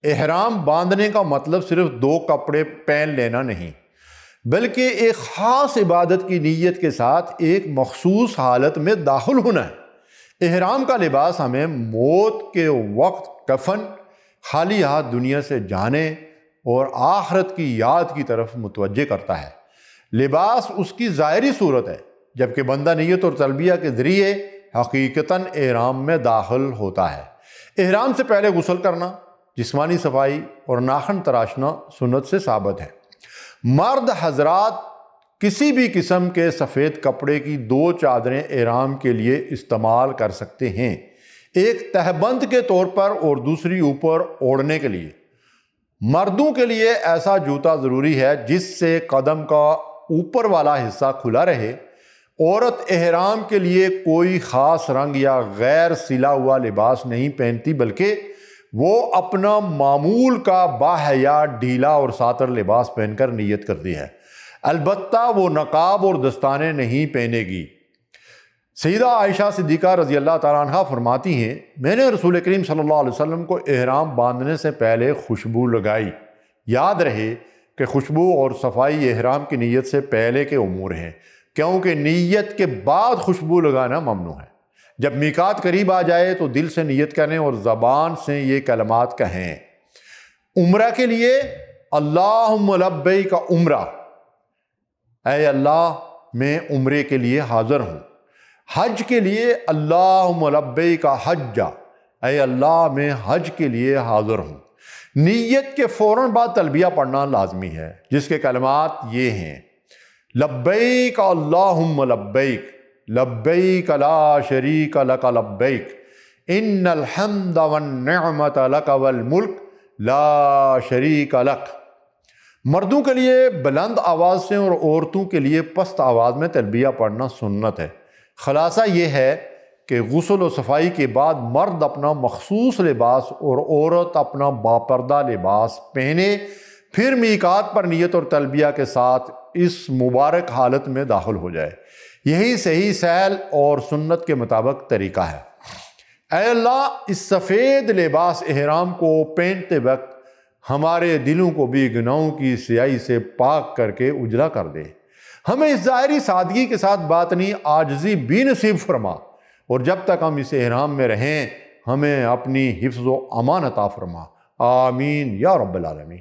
احرام باندھنے کا مطلب صرف 2 کپڑے پہن لینا نہیں، بلکہ ایک خاص عبادت کی نیت کے ساتھ ایک مخصوص حالت میں داخل ہونا ہے۔ احرام کا لباس ہمیں موت کے وقت کفن، خالی ہاتھ دنیا سے جانے اور آخرت کی یاد کی طرف متوجہ کرتا ہے۔ لباس اس کی ظاہری صورت ہے، جبکہ بندہ نیت اور تلبیہ کے ذریعے حقیقتاً احرام میں داخل ہوتا ہے۔ احرام سے پہلے غسل کرنا، جسمانی صفائی اور ناخن تراشنا سنت سے ثابت ہے۔ مرد حضرات کسی بھی قسم کے سفید کپڑے کی 2 چادریں احرام کے لیے استعمال کر سکتے ہیں، ایک تہبند کے طور پر اور دوسری اوپر اوڑھنے کے لیے۔ مردوں کے لیے ایسا جوتا ضروری ہے جس سے قدم کا اوپر والا حصہ کھلا رہے۔ عورت احرام کے لیے کوئی خاص رنگ یا غیر سلا ہوا لباس نہیں پہنتی، بلکہ وہ اپنا معمول کا باحیا ڈھیلا اور ساتر لباس پہن کر نیت کرتی ہے۔ البتہ وہ نقاب اور دستانے نہیں پہنے گی۔ سیدہ عائشہ صدیقہ رضی اللہ تعالیٰ عنہ فرماتی ہیں، میں نے رسول کریم صلی اللہ علیہ وسلم کو احرام باندھنے سے پہلے خوشبو لگائی۔ یاد رہے کہ خوشبو اور صفائی احرام کی نیت سے پہلے کے امور ہیں، کیونکہ نیت کے بعد خوشبو لگانا ممنوع ہے۔ جب میقات قریب آ جائے تو دل سے نیت کریں اور زبان سے یہ کلمات کہیں۔ عمرہ کے لیے اللہم لبیک عمرہ، اے اللہ میں عمرے کے لیے حاضر ہوں۔ حج کے لیے اللہم لبیک حجہ، اے اللہ میں حج کے لیے حاضر ہوں۔ نیت کے فوراً بعد تلبیہ پڑھنا لازمی ہے، جس کے کلمات یہ ہیں: لبیک اللہم لبیک، لبیک لا شریک لک لبیک، ان الحمد والنعمت لک والملک لا شریک لک۔ مردوں کے لیے بلند آواز سے اور عورتوں کے لیے پست آواز میں تلبیہ پڑھنا سنت ہے۔ خلاصہ یہ ہے کہ غسل و صفائی کے بعد مرد اپنا مخصوص لباس اور عورت اپنا باپردہ لباس پہنے، پھر میقات پر نیت اور تلبیہ کے ساتھ اس مبارک حالت میں داخل ہو جائے۔ یہی صحیح سہل اور سنت کے مطابق طریقہ ہے۔ اے اللہ، اس سفید لباس احرام کو پہنتے وقت ہمارے دلوں کو بھی گناہوں کی سیاہی سے پاک کر کے اجلا کر دے۔ ہمیں اس ظاہری سادگی کے ساتھ باطنی عاجزی بھی نصیب فرما، اور جب تک ہم اس احرام میں رہیں ہمیں اپنی حفظ و امان عطا فرما۔ آمین یا رب العالمین۔